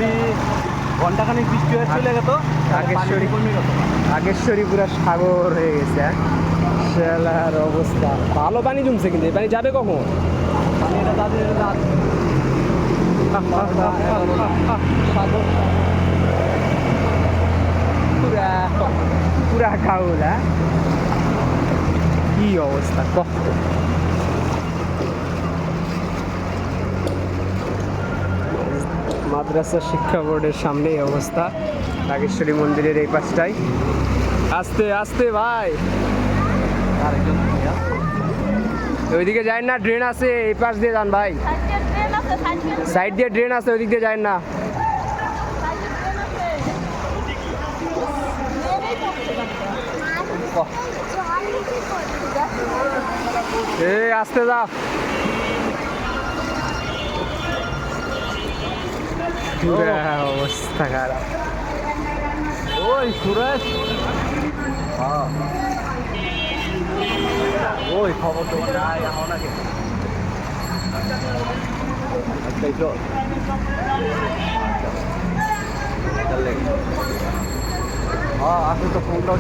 যদি ঘন্টাখানেক বৃষ্টি হয়ে চলে গেত আগেশ্বরী পুরা সাগর হয়ে গেছে। শালার অবস্থা, ভালো পানি জমছে, কিন্তু এই পানি যাবে কখন? পানিটা তাদের রাত পুরা পুরা খাউল। কি অবস্থা কত! মাদ্রাসা শিক্ষা বোর্ডের সামনে এই অবস্থা, নাগেশ্বরী মন্দিরের এই পাশটায়। আস্তে আস্তে ভাই, আরেকজন ওইদিকে যাই না, ড্রেন আছে, এই পাশ দিয়ে যান ভাই। সাইড দিয়ে ড্রেন আছে, ওইদিক দিয়ে যায় না। এই আস্তে যা। অবস্থা খারাপ। ওই সুরেশ, হ্যাঁ ওই খবর তোমার নাই এখন নাকি? হ্যাঁ আসলে তো ফোনটাও